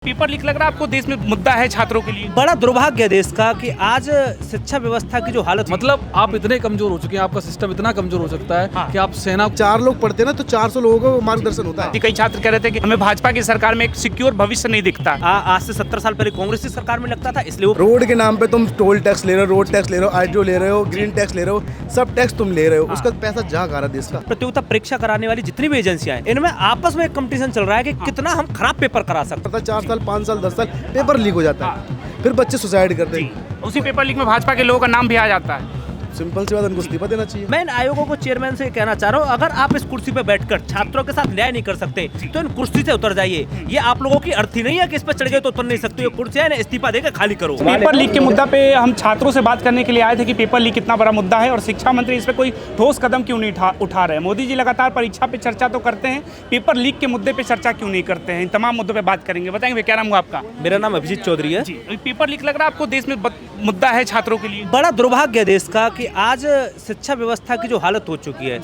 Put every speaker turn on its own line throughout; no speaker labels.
Paper leak लग रहा है आपको देश में मुद्दा है छात्रों के लिए।
बड़ा दुर्भाग्य है देश का कि आज शिक्षा व्यवस्था की जो हालत
मतलब आप इतने कमजोर हो चुके हैं, आपका सिस्टम इतना कमजोर हो सकता है कि आप सेना
4 लोग पढ़ते हैं ना तो 400 लोगों को मार्गदर्शन होता है।
कई छात्र कह रहे थे कि हमें भाजपा की सरकार में एक सिक्योर भविष्य नहीं दिखता।
आज से 70 साल पहले कांग्रेस की सरकार में लगता था, इसलिए वो
रोड के नाम पे तुम टोल टैक्स ले रहे हो, रोड टैक्स ले रहे हो, आईटीओ ले रहे हो, ग्रीन टैक्स ले रहे हो, सब टैक्स तुम ले रहे हो। उसका पैसा जा रहा है देश का।
प्रतियोगिता परीक्षा कराने वाली जितनी भी एजेंसियां हैं, इनमें आपस में एक कंपटीशन चल रहा है कि कितना हम खराब पेपर करा सकते हैं।
4 साल 5 साल 10 साल पेपर लीक हो जाता है, फिर बच्चे सुसाइड करते हैं।
उसी पेपर लीक में भाजपा के लोगों का नाम भी आ जाता है।
सिंपल सी बात, उनको इस्तीफा देना चाहिए।
मैं इन आयोगों को चेयरमैन से कहना चाह रहा हूँ, अगर आप इस कुर्सी पे बैठकर छात्रों के साथ न्याय नहीं कर सकते तो इन कुर्सी से उतर जाइए। ये आप लोगों की अर्थी नहीं है कि इस पर चढ़ गए तो उतर नहीं सकते। ये कुर्सी है ना, इस्तीफा देकर खाली करो।
पेपर लीक के मुद्दा पे हम छात्रों से बात करने के लिए आए थे कि पेपर लीक कितना बड़ा मुद्दा है और शिक्षा मंत्री इस पे कोई ठोस कदम क्यों नहीं उठा रहे हैं। मोदी जी लगातार परीक्षा पे चर्चा तो करते हैं, पेपर लीक के मुद्दे पे चर्चा क्यों नहीं करते हैं। इन तमाम मुद्दों पे बात करेंगे। बताएंगे क्या नाम हुआ आपका?
मेरा नाम अभिजीत चौधरी है।
पेपर लीक लग रहा है आपको देश में मुद्दा है छात्रों के लिए।
बड़ा दुर्भाग्य है देश का कि आज शिक्षा व्यवस्था की जो हालत हो चुकी है,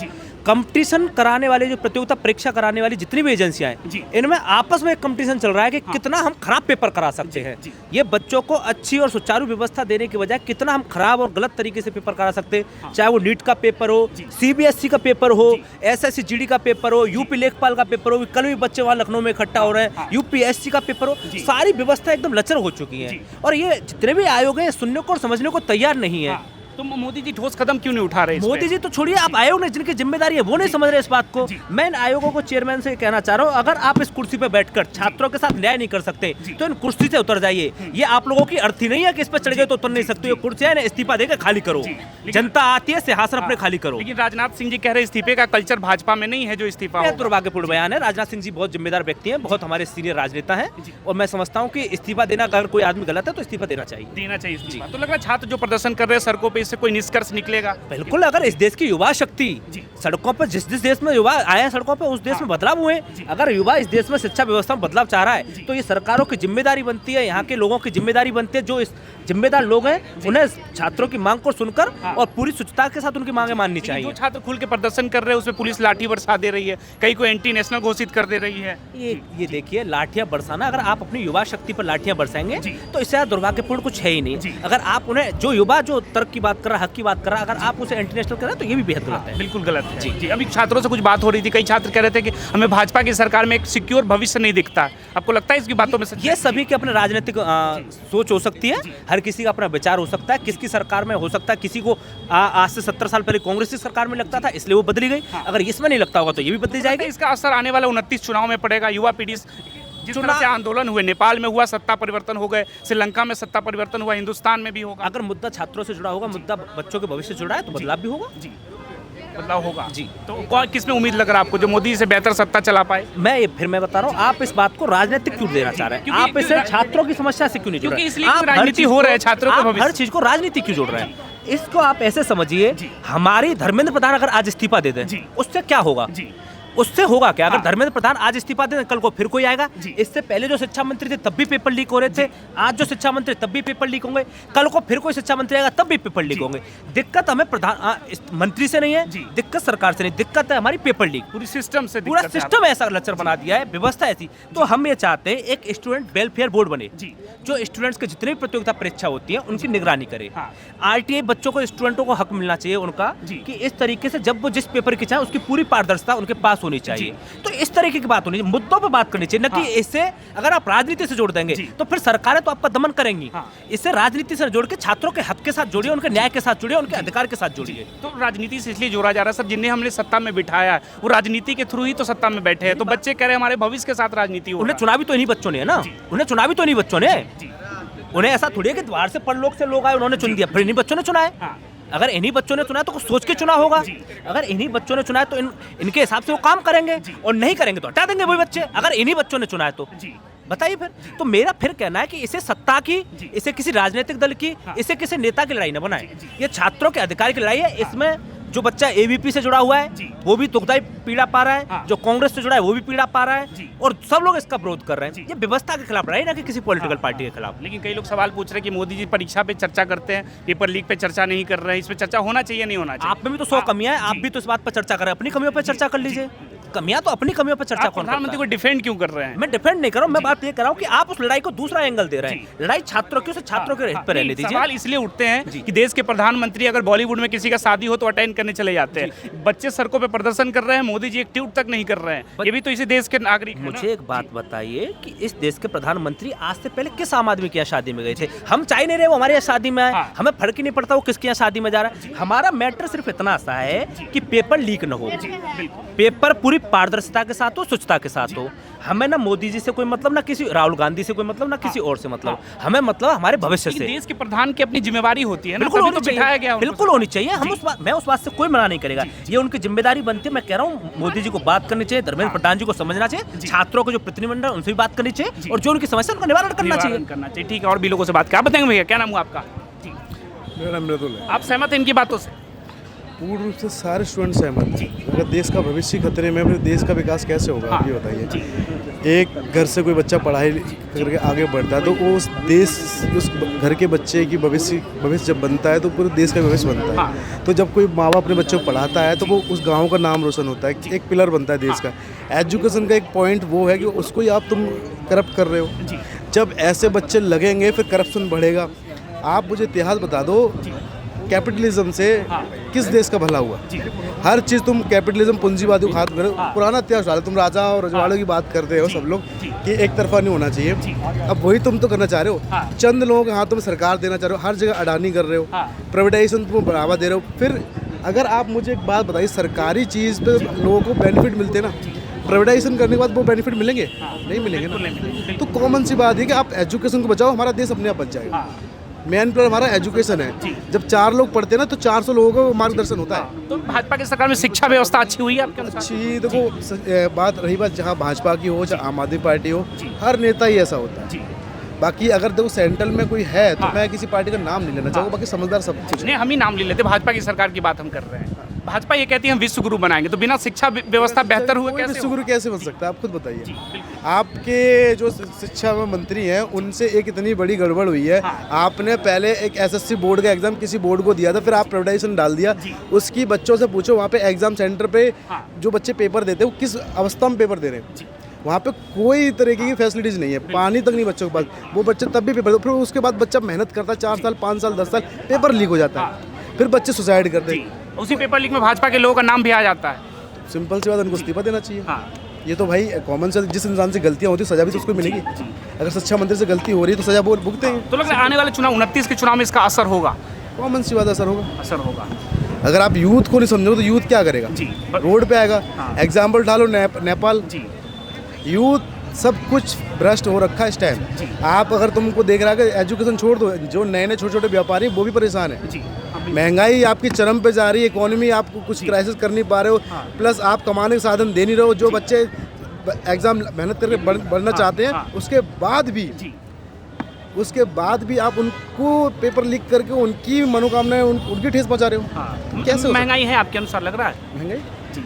कंपटीशन कराने वाले, जो प्रतियोगिता परीक्षा कराने वाली जितनी भी एजेंसियां हैं, इनमें आपस में एक कंपटीशन चल रहा है कि कितना हम खराब पेपर करा सकते हैं। ये बच्चों को अच्छी और सुचारू व्यवस्था देने की बजाय कितना हम खराब और गलत तरीके से पेपर करा सकते हैं। चाहे वो नीट का पेपर हो, सीबीएसई का पेपर हो, एसएससी जीडी का पेपर हो, यूपी लेखपाल का पेपर हो, कल भी बच्चे वहाँ लखनऊ में इकट्ठा हो रहे हैं, यूपीएससी का पेपर हो, सारी व्यवस्था एकदम लचर हो चुकी है। और ये जितने भी आयोग हैं सुनने को और समझने को तैयार नहीं है।
तो मोदी जी ठोस कदम क्यों नहीं उठा रहे?
मोदी जी तो छोड़िए, आप आयोग ने जिनकी जिम्मेदारी है वो नहीं समझ रहे इस बात को। मैं इन आयोगों को चेयरमैन से कहना चाह रहा हूँ, अगर आप इस कुर्सी पे बैठकर छात्रों के साथ न्याय नहीं कर सकते तो इन कुर्सी से उतर जाइए। ये आप लोगों की अर्थी नहीं है कि इस पर चढ़ गए तो उतर नहीं सकते। ये कुर्सी है ना, इस्तीफा देकर खाली करो। जनता आती है, सिंहासन अपने खाली करो।
लेकिन राजनाथ सिंह जी कह रहे इस्तीफे का कल्चर भाजपा में नहीं है जो इस्तीफा होगा।
दुर्भाग्यपूर्ण बयान है। राजनाथ सिंह जी बहुत जिम्मेदार व्यक्ति हैं, बहुत हमारे सीनियर राजनेता हैं, और मैं समझता हूँ कि इस्तीफा देना, अगर कोई आदमी गलत है तो इस्तीफा देना चाहिए।
इस्तीफा। तो लग रहा है छात्र जो प्रदर्शन कर रहे हैं सड़कों पे, इससे कोई निष्कर्ष निकलेगा?
बिल्कुल। अगर इस देश की युवा शक्ति सड़कों पर, जिस देश में युवा आए हैं सड़कों पर, उस देश में बदलाव हुए। अगर युवा इस देश में शिक्षा व्यवस्था में बदलाव चाह रहा है तो ये सरकारों की जिम्मेदारी बनती है, यहाँ के लोगों की जिम्मेदारी बनती है। जो इस जिम्मेदार लोग हैं उन्हें छात्रों की मांग को सुनकर और पूरी शुचिता के साथ उनकी मांगे माननी चाहिए।
जो छात्र खुल के प्रदर्शन कर रहे हैं उसमें पुलिस लाठी बरसा दे रही है, कई को एंटी नेशनल घोषित कर दे रही है।
ये देखिए, लाठियां बरसाना, अगर आप अपनी युवा शक्ति पर लाठियां बरसाएंगे तो इससे दुर्भाग्यपूर्ण कुछ है ही नहीं। अगर आप उन्हें, जो युवा जो तर्क की बात कर रहा है, हक की बात कर रहा है, अगर आप उसे एंटी नेशनल कर रहे हैं तो ये भी बेहद गलत है।
बिल्कुल गलत है। जी। अभी छात्रों से कुछ बात हो रही थी, कई छात्र कह रहे थे कि हमें भाजपा की सरकार में एक सिक्योर भविष्य नहीं दिखता। आपको लगता है इसकी बातों में
ये सभी के अपने राजनीतिक सोच हो सकती है, हर किसी का अपना विचार हो सकता है। किसकी सरकार में हो सकता है, किसी को आज से 70 साल पहले कांग्रेस की सरकार में लगता था इसलिए वो बदली गई। अगर इसमें नहीं लगता होगा तो ये भी बदली जाएगी।
इसका असर आने वाला 29 चुनाव में पड़ेगा। युवा पीढ़ी जिस तरह से आंदोलन हुए, नेपाल में हुआ, सत्ता परिवर्तन हो गए, श्रीलंका में सत्ता परिवर्तन हुआ, हिंदुस्तान में भी होगा।
अगर मुद्दा छात्रों से जुड़ा होगा, मुद्दा बच्चों के भविष्य से जुड़ा है तो बदलाव भी होगा।
जी, बदलाव होगा। जी। तो किस में उम्मीद लग रहा है आपको, जो मोदी से बेहतर सत्ता चला पाए?
मैं बता रहा हूँ, आप इस बात को राजनीतिक क्यों देना चाह रहे हैं? आप इसे छात्रों की समस्या से क्यों नहीं जोड़ रहे हैं?
इसलिए राजनीति हो रहा है, छात्रों को
हर चीज को राजनीति क्यों जोड़ रहे हैं? इसको आप ऐसे समझिए, हमारी धर्मेंद्र प्रधान अगर आज इस्तीफा दे दें उससे क्या होगा? उससे होगा क्या? अगर धर्मेंद्र प्रधान आज इस्तीफा दें, कल को फिर कोई आएगा। इससे पहले जो शिक्षा मंत्री थे तब भी पेपर लीक हो रहे थे, आज जो शिक्षा मंत्री तब भी पेपर लीक होंगे, कल को फिर कोई शिक्षा मंत्री आएगा तब भी पेपर लीक होंगे। दिक्कत हमें मंत्री से नहीं है, दिक्कत सरकार से नहीं, दिक्कत है हमारी पेपर लीक।
पूरी सिस्टम से,
पूरा सिस्टम ऐसा लचर बना दिया है, व्यवस्था ऐसी। तो हम ये चाहते हैं एक स्टूडेंट वेलफेयर बोर्ड बने, जो स्टूडेंट्स के जितने भी प्रतियोगिता परीक्षा होती है उनकी निगरानी करे। आरटीआई बच्चों को, स्टूडेंटों को हक मिलना चाहिए उनका कि इस तरीके से जब वो जिस पेपर की चाहे उसकी पूरी पारदर्शिता उनके पास होनी चाहिए। तो इस तरीके की बात होनी चाहिए, मुद्दों पर बात करनी चाहिए, न कि इससे अगर आप राजनीति से जोड़ देंगे तो फिर सरकारें तो आपका दमन करेंगी। इससे राजनीति से जोड़ के छात्रों के हक के साथ जोड़िए, उनके न्याय के साथ जोड़िए, उनके अधिकार के साथ जोड़िए।
तो राजनीति से इसलिए जोड़ा जा रहा है सर, जिन्हें हमने सत्ता में बिठाया है वो राजनीति के थ्रू ही तो सत्ता में बैठे हैं। तो बच्चे कह रहे हैं हमारे भविष्य के साथ राजनीति हो।
उन्हें चुनावी तो इन्हीं बच्चों ने है ना, उन्हें चुनावी तो इन्हीं बच्चों ने, उन्हें ऐसा थोड़ी है कि द्वार से परलोक से लोग आए उन्होंने चुन दिया, फिर इन्हीं बच्चों ने चुना है। अगर इन्हीं बच्चों ने चुना है तो कुछ सोच के चुना होगा। अगर इन्हीं बच्चों ने चुना है तो इनके हिसाब से वो काम करेंगे, और नहीं करेंगे तो हटा देंगे वही बच्चे। अगर इन्हीं बच्चों ने चुना है तो बताइए फिर। तो मेरा फिर कहना है कि इसे सत्ता की, इसे किसी राजनीतिक दल की, इसे किसी नेता की लड़ाई न बनाए। ये छात्रों के अधिकार की लड़ाई है। इसमें जो बच्चा एबीपी से जुड़ा हुआ है वो भी दुखदायी पीड़ा पा रहा है, जो कांग्रेस से जुड़ा है वो भी पीड़ा पा रहा है, और सब लोग इसका विरोध कर रहे हैं। ये व्यवस्था के खिलाफ लड़ाई, ना कि किसी पॉलिटिकल पार्टी के खिलाफ।
लेकिन कई लोग सवाल पूछ रहे हैं कि मोदी जी परीक्षा पे चर्चा करते हैं, पेपर लीक पे चर्चा नहीं कर रहे हैं। इस पे चर्चा होना चाहिए, नहीं होना चाहिए?
आप में भी तो 100 कमियां हैं, आप भी तो इस बात पर चर्चा करें, अपनी कमियों पर चर्चा कर लीजिए। कमियां तो अपनी कमियों पर चर्चा
आप
कौन करता
प्रधानमंत्री
है?
को डिफेंड क्यों कर रहे हैं?
मैं डिफेंड नहीं कर रहा हूं, मैं बात ये कर रहा हूं कि आप उस लड़ाई को दूसरा एंगल दे रहे हैं। लड़ाई छात्रों की, उसे छात्रों के हित पर रहने दीजिए।
सवाल इसलिए उठते हैं कि देश के प्रधानमंत्री अगर बॉलीवुड में किसी का शादी हो तो अटेंड करने चले जाते हैं, बच्चे सड़कों पे प्रदर्शन कर रहे हैं, मोदी जी एक ट्वीट तक नहीं कर रहे हैं। ये भी तो इसी देश के नागरिक हैं ना।
मुझे एक बात बताइए कि इस देश के प्रधानमंत्री आज से पहले किस आम आदमी के यहाँ शादी में गए थे? हम चाह नहीं रहे वो हमारे यहाँ शादी में आए, हमें फर्क ही नहीं पड़ता वो किसके यहाँ शादी में जा रहा है। हमारा मैटर सिर्फ इतना सा है कि पेपर लीक न हो, पेपर पूरी पारदर्शिता के साथ हो, स्वच्छता के साथ हो। हमें ना मोदी जी से कोई मतलब, ना किसी राहुल गांधी से कोई मतलब, ना किसी और से मतलब, हमें मतलब हमारे भविष्य से।
देश के प्रधान की अपनी जिम्मेवारी होती है ना,
बिल्कुल
तभी
होनी
तो बिठाया गया
चाहिए,
उनको।
बिल्कुल होनी चाहिए। हम मैं उस बात से कोई मना नहीं करेगा, ये उनकी जिम्मेदारी बनती है। मैं कह रहा हूँ मोदी जी को बात करनी चाहिए, धर्मेंद्र प्रधान जी को समझना चाहिए, छात्रों के जो प्रतिनिधिमंडल उनसे भी बात करनी चाहिए और जो उनकी समस्या उनका निवारण करना चाहिए।
ठीक है, और भी लोगों से बात क्या बताएंगे भैया? क्या नाम हुआ आपका?
मेरा नाम मृदुल है।
आप सहमत हैं इनकी बातों से?
पूर्ण रूप से सारे स्टूडेंट सहमत हैं। अगर देश का भविष्य खतरे में, फिर देश का विकास कैसे होगा? आप ये बताइए। एक घर से कोई बच्चा पढ़ाई करके आगे बढ़ता है तो वो उस घर के बच्चे की भविष्य जब बनता है तो पूरे देश का भविष्य बनता है। तो जब कोई माँ बाप अपने बच्चों को पढ़ाता है तो वो उस गांव का नाम रोशन होता है, एक पिलर बनता है देश का। एजुकेशन का एक पॉइंट वो है कि उसको ही आप तुम करप्ट कर रहे हो। जब ऐसे बच्चे लगेंगे फिर करप्शन बढ़ेगा। आप मुझे इतिहास बता दो, कैपिटलिज्म से किस देश का भला हुआ? हर चीज़ तुम कैपिटलिज्म, पूंजीवादी को खात्मा करो। पुराना इतिहास डालो, तुम राजा और रजवाड़ों की बात करते हो सब लोग कि एक तरफा नहीं होना चाहिए। अब वही तुम तो करना चाह रहे हो। चंद लोगों के हाथों में सरकार देना चाह रहे हो, हर जगह अडानी कर रहे हो, प्राइवेटाइजेशन तुम बढ़ावा दे रहे हो। फिर अगर आप मुझे एक बात बताइए, सरकारी चीज़ पे लोगों को बेनिफिट मिलते ना, प्राइवेटाइजेशन करने के बाद वो बेनिफिट मिलेंगे? नहीं मिलेंगे ना। तो कॉमन सी बात है कि आप एजुकेशन को बचाओ, हमारा देश अपने आप बच जाएगा। मेन प्लान हमारा एजुकेशन है। जब 4 लोग पढ़ते हैं ना तो 400 लोगों को मार्गदर्शन होता है।
तो भाजपा की सरकार में शिक्षा व्यवस्था अच्छी हुई है आपके अनुसार?
अच्छी देखो, बात रही बात जहाँ भाजपा की हो चाहे आम आदमी पार्टी हो, हर नेता ही ऐसा होता है। बाकी अगर देखो सेंट्रल में कोई है तो मैं किसी पार्टी का नाम नहीं लेना चाहूँगा, बाकी समझदार सब कुछ
नहीं, हम ही नाम ले लेते। भाजपा की सरकार की बात हम कर रहे हैं। भाजपा ये कहती है हम विश्व गुरु बनाएंगे, तो बिना शिक्षा व्यवस्था बेहतर हुए कैसे
विश्व गुरु कैसे बन सकता है? आप खुद बताइए। आपके जो शिक्षा मंत्री हैं उनसे एक इतनी बड़ी गड़बड़ हुई है। आपने पहले एक एसएससी बोर्ड का एग्जाम किसी बोर्ड को दिया था, फिर आप प्राइवेटाइजेशन डाल दिया। उसकी बच्चों से पूछो वहाँ पे एग्जाम सेंटर पे जो बच्चे पेपर देते हैं वो किस अवस्था में पेपर दे रहे हैं। वहाँ पे कोई तरीके की फैसिलिटीज़ नहीं है, पानी तक नहीं बच्चों के पास। वो बच्चे तब भी पेपर, फिर उसके बाद बच्चा मेहनत करता है 4 साल 5 साल 10 साल, पेपर लीक हो जाता है, फिर बच्चे सुसाइड करते हैं।
उसी पेपर लीक में भाजपा के लोगों का नाम भी आ जाता है।
सिंपल सी बात, उनको इस्तीफा देना चाहिए। ये तो भाई कॉमन सेंस, जिस इंसान से गलतियाँ होती है सजा भी तो उसको मिलेगी। अगर शिक्षा मंत्री से गलती हो रही है तो सजा वो भुगतेंगे।
तो लग रहा है आने वाले चुनाव 29 के चुनाव में इसका असर होगा?
कॉमन सी बात, असर होगा।
असर होगा।
अगर आप यूथ को नहीं समझोगे तो यूथ क्या करेगा? रोड पे आएगा। एग्जाम्पल डालो नेपाल, यूथ सब कुछ भ्रष्ट हो रखा है इस टाइम। आप अगर तुमको देख रहा है कि एजुकेशन छोड़ दो, जो नए नए छोटे छोटे व्यापारी वो भी परेशान है। महंगाई आपकी चरम पे जा रही है, इकोनॉमी आपको कुछ क्राइसिस कर नहीं पा रहे हो, प्लस आप कमाने के साधन दे नहीं रहे हो। जो बच्चे एग्जाम मेहनत करके बढ़ना चाहते हैं उसके बाद भी आप उनको पेपर लीक करके उनकी मनोकामनाएं उनकी ठेस पहुंचा रहे हो। कैसे
महंगाई है आपके अनुसार लग रहा है?
महंगाई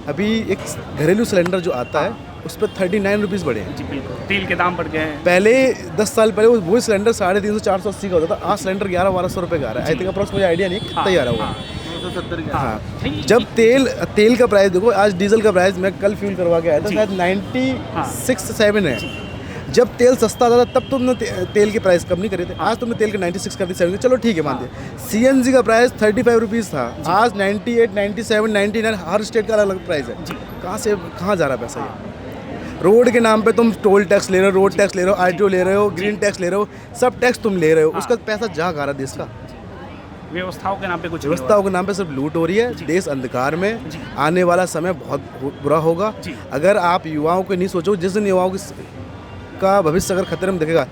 अभी एक घरेलू सिलेंडर जो आता है उस पर 39 रुपीज़ बढ़े हैं।
तेल के दाम बढ़ गए हैं।
पहले 10 साल पहले वही सिलेंडर 350 480 का होता था, आज सिलेंडर 1100-1200 रुपये का आ रहा है। आई थिंक अप्रॉक्स मुझे आइडिया नहीं कितना ही आ रहा होगा। हाँ, जब तेल का प्राइस देखो, आज डीजल का प्राइस मैं कल फ्यूल करवा के आया था, शायद 96-7 है। जब तेल सस्ता था तब तुमने तेल के प्राइस कम नहीं करे थे, आज तुमने तेल के 96 कर दी, 7, चलो ठीक है मानते। सीएनजी का प्राइस 35 रुपीज़ था, आज 98, 97, 99, हर स्टेट का अलग प्राइस है। कहाँ जा रहा है पैसा? ये रोड के नाम पे तुम टोल टैक्स ले रहे हो, रोड टैक्स ले रहे हो, आरटीओ ले रहे हो, ग्रीन टैक्स ले रहे हो, सब टैक्स तुम ले रहे हो। उसका पैसा जा रहा है देश का।
व्यवस्थाओं के नाम पे कुछ
व्यवस्थाओं के नाम पे सिर्फ लूट हो रही है। देश अंधकार में, आने वाला समय बहुत बुरा होगा अगर आप युवाओं को नहीं सोचो। जिस दिन युवाओं का भविष्य अगर खतरे में दिखेगा,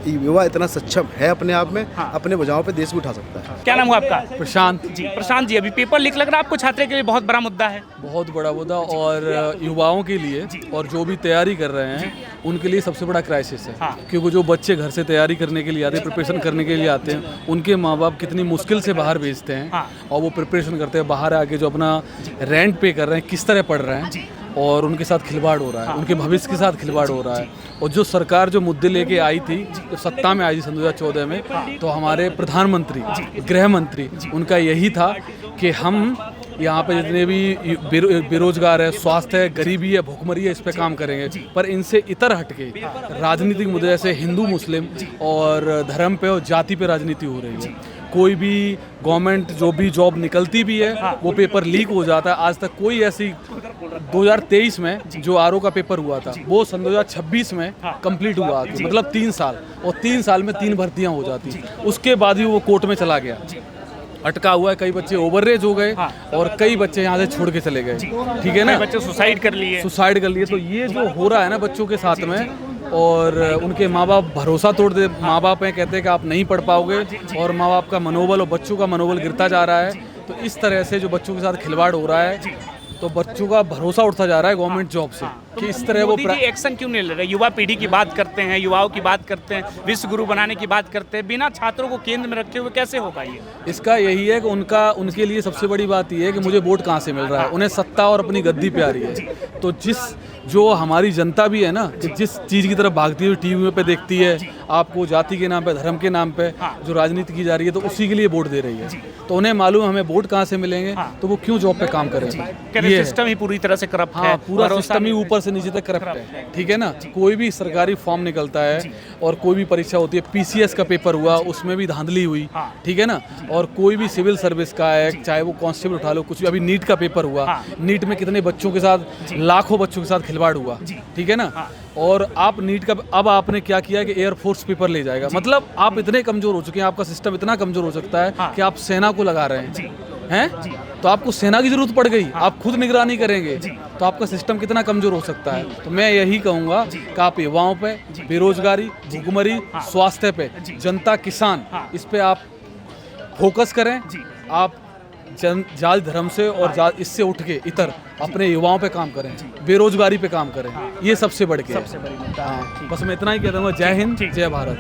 युवा इतना सक्षम है अपने आप में, अपने भुजाओं पे देश भी उठा सकता है।
क्या नाम हुआ आपका?
प्रशांत
जी। प्रशांत जी, अभी पेपर लीक लग रहा है आपको छात्रों के लिए बहुत बड़ा मुद्दा है?
बहुत बड़ा मुद्दा, और युवाओं के लिए और जो भी तैयारी कर रहे हैं उनके लिए सबसे बड़ा क्राइसिस है। क्योंकि जो बच्चे घर से तैयारी करने के लिए आते हैं, प्रिपरेशन करने के लिए आते हैं, उनके माँ बाप कितनी मुश्किल से बाहर भेजते हैं और वो प्रिपरेशन करते हैं, बाहर आके जो अपना रेंट पे कर रहे हैं, किस तरह पढ़ रहे हैं, और उनके साथ खिलवाड़ हो रहा है, उनके भविष्य के साथ खिलवाड़ हो रहा है। और जो सरकार जो मुद्दे लेके आई थी, जब सत्ता में आई थी सन 2014 में, तो हमारे प्रधानमंत्री, गृह मंत्री, उनका यही था कि हम यहाँ पे जितने भी बेरोजगार है, स्वास्थ्य है, गरीबी है, भुखमरी है, इस पे काम करेंगे। पर इनसे इतर हटके राजनीतिक मुद्दे जैसे हिंदू मुस्लिम और धर्म पे और जाति पे राजनीति हो रही है। कोई भी गवर्नमेंट जो भी जॉब निकलती भी है वो पेपर लीक हो जाता है। आज तक कोई ऐसी 2023 में जो आरओ का पेपर हुआ था वो सन 2026 में कंप्लीट हुआ, मतलब 3 साल, और 3 साल में 3 भर्तियां हो जाती। उसके बाद ही वो कोर्ट में चला गया, अटका हुआ है। कई बच्चे ओवररेज हो गए और कई बच्चे यहाँ से छोड़ के चले गए, ठीक है ना,
बच्चे सुसाइड कर लिए।
तो ये जो हो रहा है ना बच्चों के साथ में, और उनके माँ बाप भरोसा तोड़ दे, माँ बाप हैं कहते हैं कि आप नहीं पढ़ पाओगे, और माँ बाप का मनोबल और बच्चों का मनोबल गिरता जा रहा है। तो इस तरह से जो बच्चों के साथ खिलवाड़ हो रहा है, तो बच्चों का भरोसा उठता जा रहा है गवर्नमेंट जॉब से कि इस तरह वो
एक्शन क्यों नहीं ले रहे? युवा पीढ़ी की बात करते हैं, युवाओं की बात करते हैं, विश्व गुरु बनाने की बात करते हैं, बिना छात्रों को केंद्र में रखे हुए कैसे हो पाएगी?
इसका यही है कि उनके लिए सबसे बड़ी बात ये है कि मुझे वोट कहाँ से मिल रहा है। उन्हें सत्ता और अपनी गद्दी पे आ रही है। तो जो हमारी जनता भी है ना, कि जिस चीज़ की तरफ भागती हुई टीवी पे देखती है, आपको जाति के नाम पे, धर्म के नाम पे जो राजनीति की जा रही है, तो उसी के लिए वोट दे रही है। तो उन्हें मालूम है हमें वोट कहाँ से मिलेंगे, तो वो क्यों जॉब पे काम करेंगे।
ये सिस्टम ही पूरी तरह से करप्ट है,
पूरा सिस्टम ही ऊपर से नीचे तक करप्ट है, ठीक है ना। कोई भी सरकारी फॉर्म निकलता है और कोई भी परीक्षा होती है, पीसीएस का पेपर हुआ उसमें भी धांधली हुई, ठीक है ना, और कोई भी सिविल सर्विस का है, चाहे वो कांस्टेबल उठा लो, कुछ भी, अभी नीट का पेपर हुआ, नीट में कितने बच्चों के साथ, लाखों बच्चों के साथ खिलवाड़ हुआ, ठीक है ना। और आप नीट का अब आपने क्या किया कि एयरफोर्स पेपर ले जाएगा, मतलब आप इतने कमजोर हो चुके हैं, आपका सिस्टम इतना कमजोर हो सकता है कि आप सेना को लगा रहे हैं, तो आपको सेना की जरूरत पड़ गई, आप खुद निगरानी करेंगे, तो आपका सिस्टम कितना कमजोर हो सकता है। तो मैं यही कहूँगा कि आप युवाओं पे, बेरोजगारी, भुखमरी, स्वास्थ्य पे, जनता, किसान, इस पे आप फोकस करें। आप जाति धर्म से और इससे उठ के इतर अपने युवाओं पे काम करें, बेरोजगारी पे काम करें, ये सबसे बढ़ के। बस मैं इतना ही कहता हूँ। जय हिंद, जय भारत।